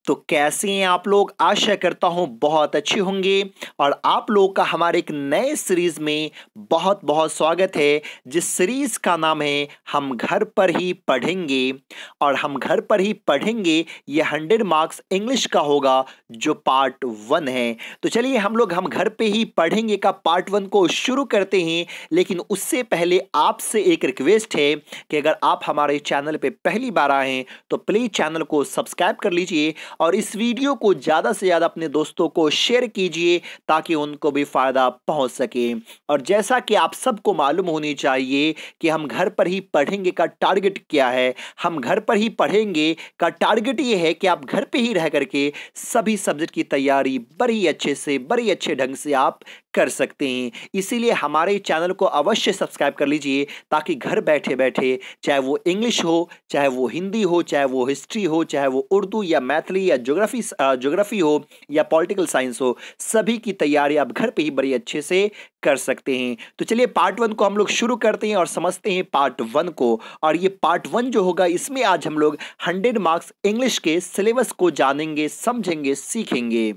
तो कैसे हैं आप लोग? आशा करता हूं बहुत अच्छे होंगे। और आप लोगों का हमारे एक नए सीरीज में बहुत बहुत स्वागत है, जिस सीरीज का नाम है हम घर पर ही पढ़ेंगे। और हम घर पर ही पढ़ेंगे ये 100 मार्क्स इंग्लिश का होगा, जो पार्ट 1 है। तो चलिए हम घर पे ही पढ़ेंगे का पार्ट 1 को शुरू करते हैं। लेकिन उससे पहले आपसे एक रिक्वेस्ट है कि अगर आप हमारे चैनल पे पहली बार आए हैं तो प्लीज चैनल को सब्सक्राइब कर लीजिए और इस वीडियो को ज़्यादा से ज़्यादा अपने दोस्तों को शेयर कीजिए ताकि उनको भी फ़ायदा पहुंच सके। और जैसा कि आप सबको मालूम होनी चाहिए कि हम घर पर ही पढ़ेंगे का टारगेट क्या है। हम घर पर ही पढ़ेंगे का टारगेट ये है कि आप घर पे ही रह करके सभी सब्जेक्ट की तैयारी बड़ी अच्छे से बड़ी अच्छे ढंग से आप कर सकते हैं। इसीलिए हमारे चैनल को अवश्य सब्सक्राइब कर लीजिए ताकि घर बैठे बैठे, चाहे वो इंग्लिश हो, चाहे वो हिंदी हो, चाहे वो हिस्ट्री हो, चाहे वो उर्दू या मैथिली या ज्योग्राफी हो या पॉलिटिकल साइंस हो, सभी की तैयारी आप घर पे ही बड़ी अच्छे से कर सकते हैं। तो चलिए पार्ट 1 को हम लोग शुरू करते हैं और समझते हैं पार्ट 1 को। और ये पार्ट 1 जो होगा, इसमें आज हम लोग 100 मार्क्स इंग्लिश के सिलेबस को जानेंगे, समझेंगे, सीखेंगे।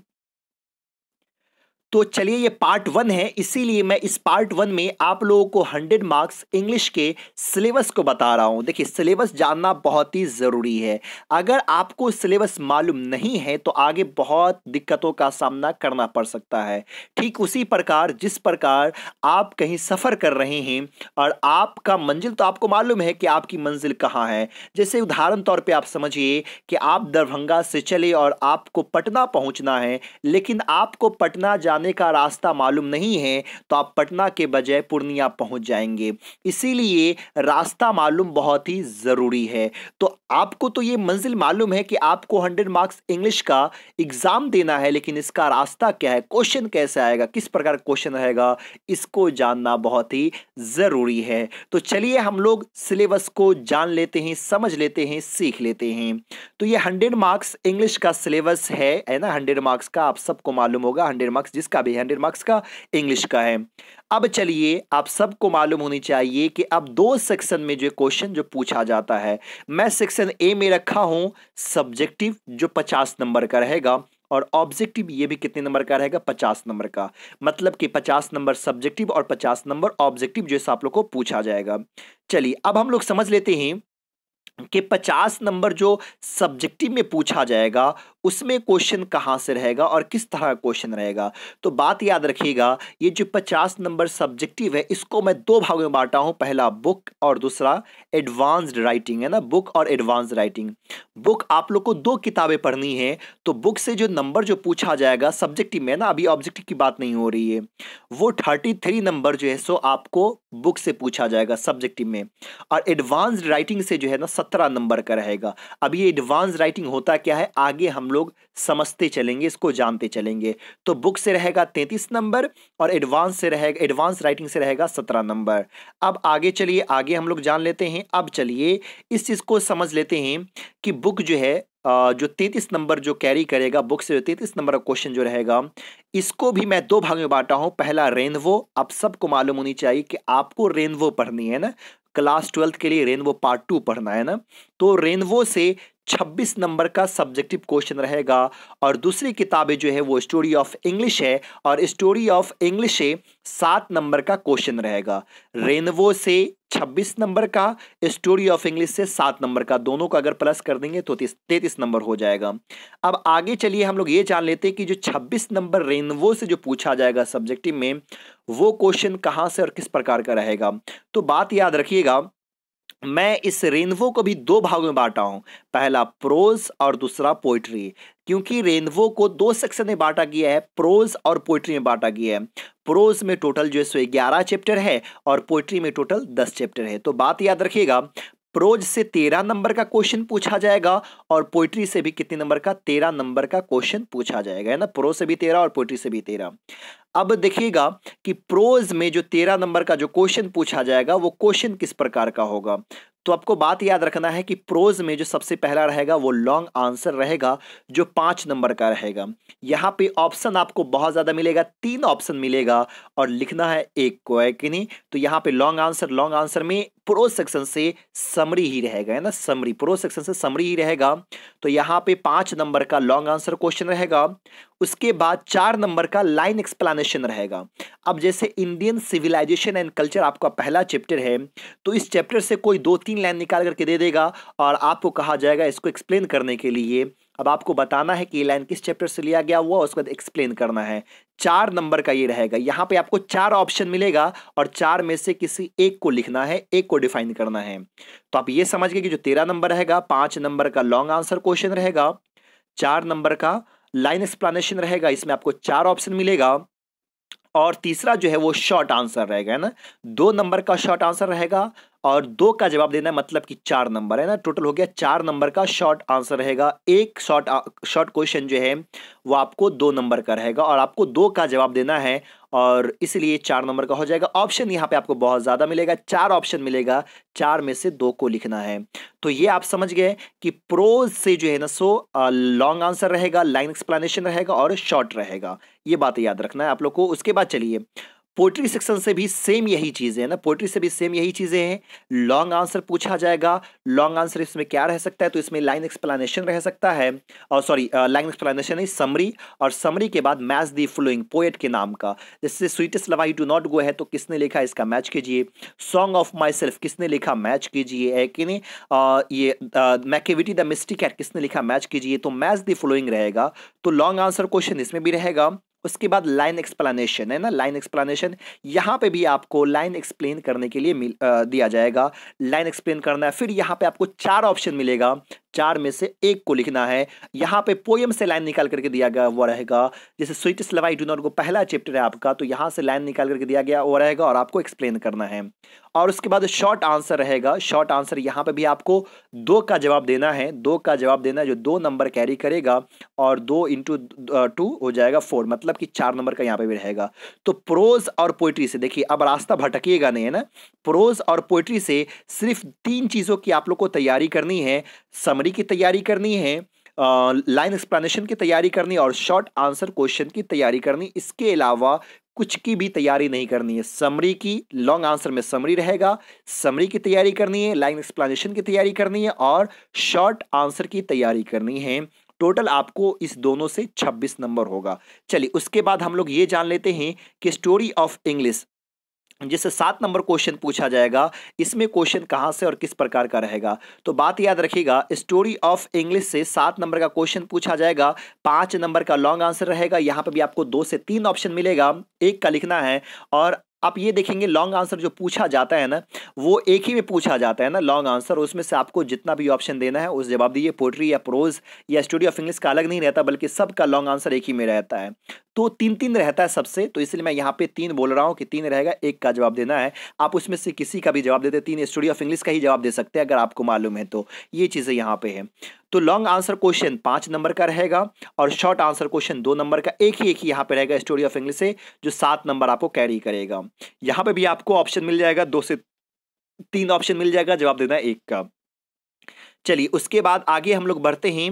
तो चलिए ये पार्ट 1 है, इसीलिए मैं इस पार्ट 1 में आप लोगों को 100 मार्क्स इंग्लिश के सिलेबस को बता रहा हूं। देखिए, सिलेबस जानना बहुत ही ज़रूरी है। अगर आपको सिलेबस मालूम नहीं है तो आगे बहुत दिक्कतों का सामना करना पड़ सकता है। ठीक उसी प्रकार जिस प्रकार आप कहीं सफ़र कर रहे हैं और आपका मंजिल तो आपको मालूम है कि आपकी मंजिल कहाँ है। जैसे उदाहरण तौर पर आप समझिए कि आप दरभंगा से चले और आपको पटना पहुँचना है, लेकिन आपको पटना जाने का रास्ता मालूम नहीं है तो आप पटना के बजाय पूर्णिया पहुंच जाएंगे। इसीलिए रास्ता मालूम बहुत ही जरूरी है। तो आपको तो ये मंजिल मालूम है कि आपको 100 मार्क्स इंग्लिश का एग्जाम देना है, लेकिन इसका रास्ता क्या है, क्वेश्चन कैसे आएगा, किस प्रकार क्वेश्चन रहेगा, इसको जानना बहुत ही जरूरी है। तो चलिए हम लोग सिलेबस को जान लेते हैं, समझ लेते हैं, सीख लेते हैं। तो ये 100 मार्क्स इंग्लिश का सिलेबस है ना। 100 मार्क्स का आप सबको मालूम होगा, 100 मार्क्स जिसका भी 100 मार्क्स का इंग्लिश का है। अब चलिए आप सबको मालूम होनी चाहिए कि अब दो सेक्शन में जो क्वेश्चन जो पूछा जाता है, मैं सेक्शन ए में रखा हूं सब्जेक्टिव जो 50 नंबर का रहेगा, और ऑब्जेक्टिव ये भी कितने नंबर का रहेगा, 50 नंबर का। मतलब कि 50 नंबर सब्जेक्टिव और 50 नंबर ऑब्जेक्टिव जैसा आप लोग को पूछा जाएगा। चलिए अब हम लोग समझ लेते हैं कि 50 नंबर जो सब्जेक्टिव में पूछा जाएगा उसमें क्वेश्चन कहां से रहेगा और किस तरह का क्वेश्चन रहेगा। तो बात याद रखिएगा, ये जो 50 नंबर सब्जेक्टिव है इसको मैं दो भागों में बांटा हूं, पहला बुक और दूसरा एडवांस्ड राइटिंग, है ना। बुक और एडवांस्ड राइटिंग। बुक आप लोग को दो किताबें पढ़नी है, तो बुक से जो नंबर जो पूछा जाएगा सब्जेक्टिव में ना, अभी ऑब्जेक्टिव की बात नहीं हो रही है, वो 33 नंबर जो है सो आपको बुक से पूछा जाएगा सब्जेक्टिव में। और एडवांस्ड राइटिंग से जो है ना 17 नंबर का रहेगा। अब ये एडवांस राइटिंग होता क्या है आगे हम लोग समझते चलेंगे, इसको जानते चलेंगे। तो बुक से रहेगा 33 नंबर और एडवांस राइटिंग से रहेगा 17 नंबर। अब आगे चलिए, आगे हम लोग जान लेते हैं। अब चलिए इस चीज को समझ लेते हैं कि बुक जो है जो 33 नंबर जो कैरी करेगा, बुक से जो 33 नंबर का क्वेश्चन जो रहेगा, इसको भी मैं दो भाग में बांटा हूं। पहला रेनबो, आप सबको मालूम होनी चाहिए कि आपको रेनबो पढ़नी है ना, क्लास 12 के लिए रेनबो पार्ट 2 पढ़ना है ना। तो रेनबो से 26 नंबर का सब्जेक्टिव क्वेश्चन रहेगा। और दूसरी किताबें जो है वो स्टोरी ऑफ इंग्लिश है, और स्टोरी ऑफ इंग्लिश से 7 नंबर का क्वेश्चन रहेगा। रेनबो से 26 नंबर का, स्टोरी ऑफ इंग्लिश से 7 नंबर का, दोनों को अगर प्लस कर देंगे तो 33 नंबर हो जाएगा। अब आगे चलिए हम लोग ये जान लेते हैं कि जो 26 नंबर रेनबो से जो पूछा जाएगा सब्जेक्टिव में, वो क्वेश्चन कहां से और किस प्रकार का रहेगा। तो बात याद रखिएगा, मैं इस रेनबो को भी दो भागों में बांटा हूं, पहला प्रोज और दूसरा पोइट्री। क्योंकि रेनबो को दो सेक्शन में बांटा गया है, प्रोज और पोइट्री में बांटा गया है। प्रोज में टोटल जो है सो 11 चैप्टर है और पोइट्री में टोटल 10 चैप्टर है। तो बात याद रखिएगा, प्रोज से 13 नंबर का क्वेश्चन पूछा जाएगा और पोइट्री से भी कितने नंबर का, 13 नंबर का क्वेश्चन पूछा जाएगा, है ना। प्रोज से भी 13 और पोइट्री से भी 13। अब देखिएगा कि प्रोज में जो 13 नंबर का जो क्वेश्चन पूछा जाएगा वो क्वेश्चन किस प्रकार का होगा। तो आपको बात याद रखना है कि प्रोज में जो सबसे पहला रहेगा वो लॉन्ग आंसर रहेगा, जो 5 नंबर का रहेगा। यहाँ पे ऑप्शन आपको बहुत ज्यादा मिलेगा, 3 ऑप्शन मिलेगा और लिखना है एक को, है कि नहीं। तो यहाँ पे लॉन्ग आंसर में प्रोज सेक्शन से समरी ही रहेगा, है ना, समरी, प्रोज सेक्शन से समरी ही रहेगा। तो यहाँ पे 5 नंबर का लॉन्ग आंसर क्वेश्चन रहेगा। उसके बाद 4 नंबर का लाइन एक्सप्लेनेशन रहेगा। अब जैसे इंडियन सिविलाइजेशन एंड कल्चर आपका पहला चैप्टर है, तो इस चैप्टर से कोई 2-3 लाइन निकाल करके दे देगा और आपको कहा जाएगा इसको एक्सप्लेन करने के लिए। अब आपको बताना है कि ये लाइन किस चैप्टर से लिया गया हुआ, उसके बाद एक्सप्लेन करना है। 4 नंबर का ये रहेगा। यहाँ पे आपको 4 ऑप्शन मिलेगा और 4 में से किसी एक को लिखना है, एक को डिफाइन करना है। तो आप ये समझ गए कि जो 13 नंबर रहेगा, 5 नंबर का लॉन्ग आंसर क्वेश्चन रहेगा, 4 नंबर का लाइन एक्सप्लेनेशन रहेगा, इसमें आपको 4 ऑप्शन मिलेगा, और तीसरा जो है वो शॉर्ट आंसर रहेगा, है ना। 2 नंबर का शॉर्ट आंसर रहेगा और 2 का जवाब देना है, मतलब कि 4 नंबर, है ना। टोटल हो गया 4 नंबर का शॉर्ट आंसर रहेगा। एक शॉर्ट क्वेश्चन जो है वो आपको 2 नंबर का रहेगा और आपको 2 का जवाब देना है, और इसलिए 4 नंबर का हो जाएगा। ऑप्शन यहाँ पे आपको बहुत ज्यादा मिलेगा, 4 ऑप्शन मिलेगा, 4 में से 2 को लिखना है। तो ये आप समझ गए कि प्रोज से जो है ना सो लॉन्ग आंसर रहेगा, लाइन एक्सप्लेनेशन रहेगा और शॉर्ट रहेगा। ये बात याद रखना है आप लोग को। उसके बाद चलिए पोएट्री सेक्शन से भी सेम यही चीजें है ना, पोएट्री से भी सेम यही चीजें हैं। लॉन्ग आंसर पूछा जाएगा। लॉन्ग आंसर इसमें क्या रह सकता है, तो इसमें लाइन एक्सप्लेनेशन रह सकता है, और सॉरी लाइन एक्सप्लेनेशन नहीं, समरी, और समरी के बाद मैच द फॉलोइंग पोएट के नाम का। जैसे sweetest love I do not go है, तो किसने लिखा, इसका मैच कीजिए। सॉन्ग ऑफ माई सेल्फ किसने लिखा, मैच कीजिए, है कि नहीं। ये मैकेविटी द मिस्टिक कैट किसने लिखा, मैच कीजिए। तो मैच द फॉलोइंग रहेगा। तो लॉन्ग आंसर क्वेश्चन इसमें भी रहेगा। उसके बाद लाइन एक्सप्लेनेशन है ना, लाइन एक्सप्लेनेशन, यहाँ पे भी आपको लाइन एक्सप्लेन करने के लिए दिया जाएगा, लाइन एक्सप्लेन करना है। फिर यहाँ पे आपको 4 ऑप्शन मिलेगा, 4 में से एक को लिखना है। यहाँ पे पोयम से लाइन निकाल करके दिया गया वो रहेगा। जैसे sweetest love I do not go पहला चैप्टर है आपका, तो यहाँ से लाइन निकाल करके दिया गया वो रहेगा और आपको एक्सप्लेन करना है। और उसके बाद शॉर्ट आंसर रहेगा। शॉर्ट आंसर यहाँ पे भी आपको 2 का जवाब देना है, 2 का जवाब देना है, जो 2 नंबर कैरी करेगा, और 2 इंटू 2 हो जाएगा 4, मतलब कि 4 नंबर का यहाँ पे भी रहेगा। तो प्रोज और पोइट्री से देखिए, अब रास्ता भटकिएगा नहीं, है ना। प्रोज और पोइट्री से सिर्फ 3 चीजों की आप लोग को तैयारी करनी है। समरी की तैयारी करनी है, लाइन एक्सप्लेनेशन की तैयारी करनी और शॉर्ट आंसर क्वेश्चन की तैयारी करनी। इसके अलावा कुछ की भी तैयारी नहीं करनी है। समरी की, लॉन्ग आंसर में समरी रहेगा, समरी की तैयारी करनी है, लाइन एक्सप्लेनेशन की तैयारी करनी है और शॉर्ट आंसर की तैयारी करनी है। टोटल आपको इस दोनों से 26 नंबर होगा। चलिए उसके बाद हम लोग ये जान लेते हैं कि स्टोरी ऑफ इंग्लिश, जिससे 7 नंबर क्वेश्चन पूछा जाएगा, इसमें क्वेश्चन कहां से और किस प्रकार का रहेगा। तो बात याद रखिएगा, स्टोरी ऑफ इंग्लिश से 7 नंबर का क्वेश्चन पूछा जाएगा। 5 नंबर का लॉन्ग आंसर रहेगा। यहां पर भी आपको 2 से 3 ऑप्शन मिलेगा, एक का लिखना है। और आप ये देखेंगे लॉन्ग आंसर जो पूछा जाता है ना, वो एक ही में पूछा जाता है ना लॉन्ग आंसर, उसमें से आपको जितना भी ऑप्शन देना है उस जवाब दीजिए। पोएट्री या प्रोज या स्टोरी ऑफ इंग्लिश का अलग नहीं रहता, बल्कि सबका लॉन्ग आंसर एक ही में रहता है। तो 3-3 रहता है सबसे, तो इसलिए मैं यहाँ पे 3 बोल रहा हूँ कि 3 रहेगा, एक का जवाब देना है। आप उसमें से किसी का भी जवाब देते, 3 स्टोरी ऑफ इंग्लिश का ही जवाब दे सकते हैं अगर आपको मालूम है तो। ये चीज़ें यहाँ पे है। तो लॉन्ग आंसर क्वेश्चन 5 नंबर का रहेगा और शॉर्ट आंसर क्वेश्चन 2 नंबर का, एक ही यहाँ पे रहेगा स्टोरी ऑफ इंग्लिश से, जो 7 नंबर आपको कैरी करेगा। यहाँ पे भी आपको ऑप्शन मिल जाएगा, 2 से 3 ऑप्शन मिल जाएगा, जवाब देना है एक का। चलिए उसके बाद आगे हम लोग बढ़ते हैं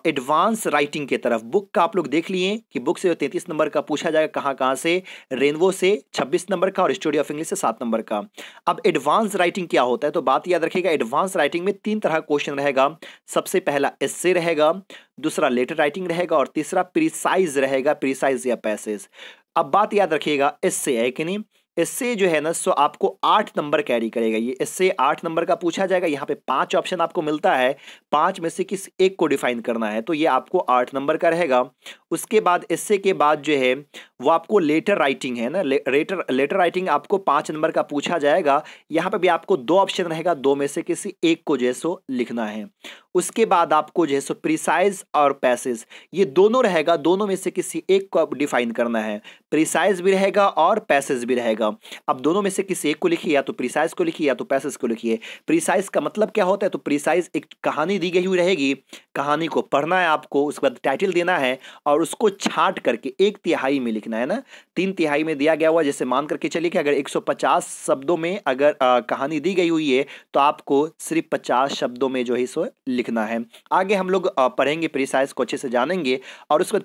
एडवांस राइटिंग की तरफ। बुक का आप लोग देख लिए कि बुक से 33 नंबर का पूछा जाएगा, कहाँ कहाँ से, रेनबो से 26 नंबर का और स्टोरी ऑफ इंग्लिश से 7 नंबर का। अब एडवांस राइटिंग क्या होता है, तो बात याद रखिएगा, एडवांस राइटिंग में 3 तरह का क्वेश्चन रहेगा। सबसे पहला एस्से रहेगा, दूसरा लेटर राइटिंग रहेगा और तीसरा प्रिसाइज रहेगा, प्रिसाइज या पैसेज। अब बात याद रखिएगा, एस्से है कि नहीं, इससे जो है ना सो आपको 8 नंबर कैरी करेगा। ये इससे 8 नंबर का पूछा जाएगा। यहाँ पे 5 ऑप्शन आपको मिलता है, 5 में से किस एक को डिफाइन करना है, तो ये आपको 8 नंबर का रहेगा। उसके बाद इससे के बाद जो है वो आपको लेटर राइटिंग है ना, लेटर राइटिंग आपको 5 नंबर का पूछा जाएगा। यहाँ पे भी आपको 2 ऑप्शन रहेगा, 2 में से किसी एक को जैसो लिखना है। उसके बाद आपको जैसो प्रिसाइज और पैसेज, ये दोनों रहेगा, दोनों में से किसी एक को डिफाइन करना है। प्रिसाइज भी रहेगा और पैसेज भी रहेगा। अब दोनों में से किसी एक को लिखिए, या तो प्रिसाइज को लिखिए या तो पैसेज को लिखिए। प्रिसाइज का मतलब क्या होता है, तो प्रिसाइज एक कहानी दी गई हुई रहेगी, कहानी को पढ़ना है आपको, उसके बाद टाइटल देना है और उसको छांट करके 1/3 में लिखना है ना। 3/3 में दिया गया हुआ, जैसे मान करके चलिए कि अगर 150 शब्दों में अगर कहानी दी गई हुई है तो आपको सिर्फ 50 शब्दों में जो है सो लिखना है। आगे हम लोग पढ़ेंगे, प्रीसाइज को अच्छे से जानेंगे। और उसके बाद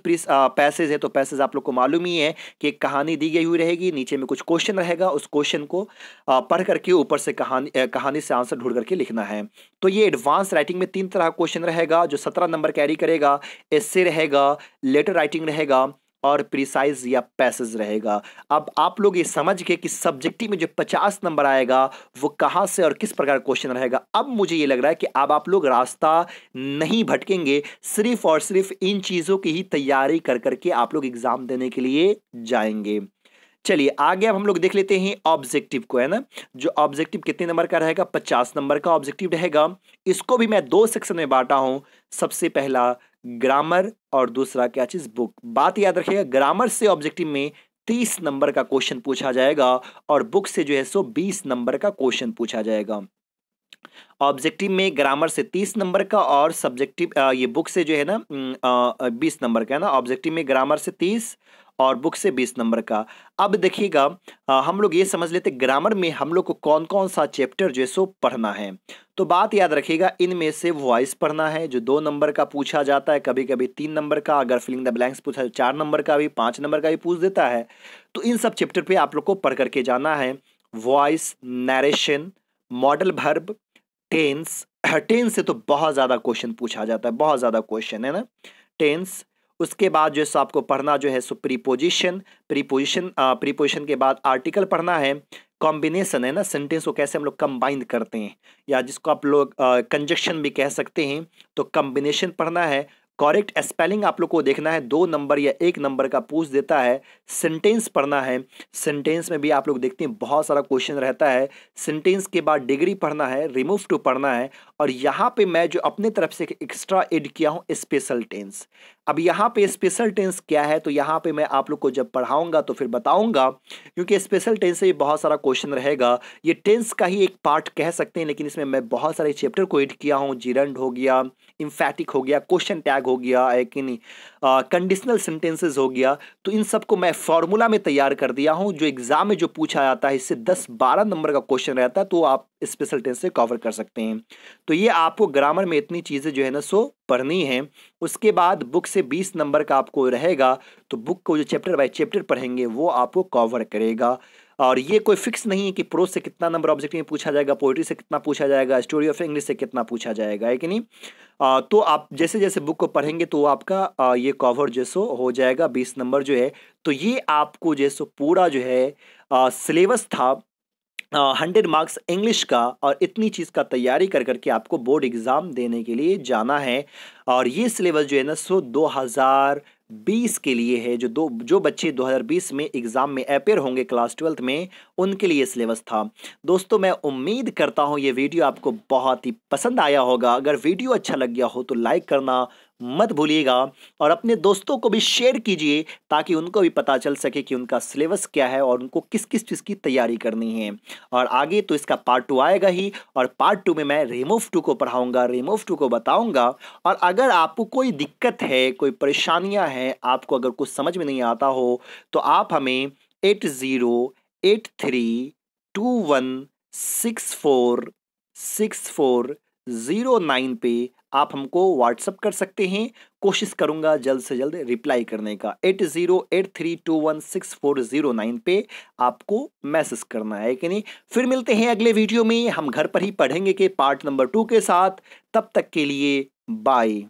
पैसेज है, तो पैसेज आप लोग को मालूम ही है कि एक कहानी दी गई हुई रहेगी, नीचे में कुछ क्वेश्चन रहेगा, उस क्वेश्चन को पढ़ करके ऊपर से कहानी से आंसर ढूंढ करके लिखना है। तो ये एडवांस राइटिंग में 3 तरह का क्वेश्चन रहेगा जो 17 नंबर कैरी करेगा। एस्से रहेगा, लेटर राइटिंग रहेगा और प्रिसाइज या पैसेज रहेगा। अब आप लोग ये समझ के कि सब्जेक्टिव में जो 50 नंबर आएगा वो कहाँ से और किस प्रकार का क्वेश्चन रहेगा। अब मुझे ये लग रहा है कि अब आप लोग रास्ता नहीं भटकेंगे, सिर्फ और सिर्फ इन चीज़ों की ही तैयारी कर करके आप लोग एग्जाम देने के लिए जाएंगे। चलिए आगे अब हम लोग देख लेते हैं ऑब्जेक्टिव को, है ना। जो ऑब्जेक्टिव कितने नंबर का रहेगा, 50 नंबर का ऑब्जेक्टिव रहेगा। इसको भी मैं 2 सेक्शन में बांटा हूं। सबसे पहला ग्रामर और दूसरा क्या चीज, बुक। बात याद रखिएगा, ग्रामर से ऑब्जेक्टिव में 30 नंबर का क्वेश्चन पूछा जाएगा और बुक से जो है सो 20 नंबर का क्वेश्चन पूछा जाएगा। ऑब्जेक्टिव में ग्रामर से 30 नंबर का और सब्जेक्टिव ये बुक से जो है ना 20 नंबर का, है ना। ऑब्जेक्टिव में ग्रामर से 30 और बुक से 20 नंबर का। अब देखिएगा हम लोग ये समझ लेते ग्रामर में हम लोग को कौन कौन सा चैप्टर जो है सो पढ़ना है। तो बात याद रखिएगा, इनमें से वॉइस पढ़ना है जो 2 नंबर का पूछा जाता है, कभी कभी 3 नंबर का, अगर फिलिंग द ब्लैंक्स पूछा तो 4 नंबर का भी, 5 नंबर का भी पूछ देता है। तो इन सब चैप्टर पे आप लोग को पढ़ करके जाना है। Voice, narration, modal verb, tense. Tense से तो बहुत ज़्यादा क्वेश्चन पूछा जाता है, बहुत ज़्यादा क्वेश्चन, है ना, टेंस। उसके बाद जो है सो आपको पढ़ना जो है सो प्रीपोजिशन। प्रीपोजिशन के बाद आर्टिकल पढ़ना है। कॉम्बिनेशन, है ना, सेंटेंस को कैसे हम लोग कंबाइन करते हैं या जिसको आप लोग कंजक्शन भी कह सकते हैं, तो कॉम्बिनेशन पढ़ना है। करेक्ट स्पेलिंग आप लोग को देखना है, 2 नंबर या 1 नंबर का पूछ देता है। सेंटेंस पढ़ना है, सेंटेंस में भी आप लोग देखते हैं बहुत सारा क्वेश्चन रहता है। सेंटेंस के बाद डिग्री पढ़ना है, रिमूव टू पढ़ना है। और यहाँ पे मैं जो अपने तरफ से एक्स्ट्रा ऐड किया हूँ स्पेशल टेंस। अब यहाँ पे स्पेशल टेंस क्या है, तो यहाँ पे मैं आप लोग को जब पढ़ाऊंगा तो फिर बताऊंगा, क्योंकि स्पेशल टेंस से बहुत सारा क्वेश्चन रहेगा। ये टेंस का ही एक पार्ट कह सकते हैं, लेकिन इसमें मैं बहुत सारे चैप्टर को ऐड किया हूँ। जिरंड हो गया, इम्फैटिक हो गया, क्वेश्चन टैग हो गया, है कि नहीं, कंडीशनल सेंटेंसेस हो गया। तो इन सबको मैं फॉर्मूला में तैयार कर दिया हूँ, जो एग्जाम में जो पूछा जाता है इससे 10-12 नंबर का क्वेश्चन रहता है, तो आप स्पेशल टेंस से कवर कर सकते हैं। तो ये आपको ग्रामर में इतनी चीज़ें जो है ना सो पढ़नी है। उसके बाद बुक से 20 नंबर का आपको रहेगा, तो बुक को जो चैप्टर बाय चैप्टर पढ़ेंगे वो आपको कवर करेगा। और ये कोई फिक्स नहीं है कि प्रोज से कितना नंबर ऑब्जेक्टिव में पूछा जाएगा, पोएट्री से कितना पूछा जाएगा, स्टोरी ऑफ इंग्लिश से कितना पूछा जाएगा, है कि नहीं। तो आप जैसे जैसे बुक को पढ़ेंगे तो आपका ये कवर जैसो हो जाएगा 20 नंबर जो है। तो ये आपको जैसो पूरा जो है सिलेबस था 100 मार्क्स इंग्लिश का, और इतनी चीज़ का तैयारी कर करके आपको बोर्ड एग्ज़ाम देने के लिए जाना है। और ये सिलेबस जो है ना सो 2020 के लिए है। जो बच्चे 2020 में एग्ज़ाम में अपेयर होंगे क्लास 12th में, उनके लिए सिलेबस था। दोस्तों मैं उम्मीद करता हूँ ये वीडियो आपको बहुत ही पसंद आया होगा। अगर वीडियो अच्छा लग गया हो तो लाइक करना मत भूलिएगा और अपने दोस्तों को भी शेयर कीजिए, ताकि उनको भी पता चल सके कि उनका सिलेबस क्या है और उनको किस किस चीज़ की तैयारी करनी है। और आगे तो इसका पार्ट 2 आएगा ही, और पार्ट 2 में मैं रिमूव टू को पढ़ाऊंगा, रिमूव टू को बताऊंगा। और अगर आपको कोई दिक्कत है, कोई परेशानियां हैं, आपको अगर कुछ समझ में नहीं आता हो, तो आप हमें 808321646409 पे आप हमको व्हाट्सअप कर सकते हैं। कोशिश करूंगा जल्द से जल्द रिप्लाई करने का। 8083216409 पे आपको मैसेज करना है कि नहीं। फिर मिलते हैं अगले वीडियो में, हम घर पर ही पढ़ेंगे कि पार्ट नंबर 2 के साथ। तब तक के लिए बाय।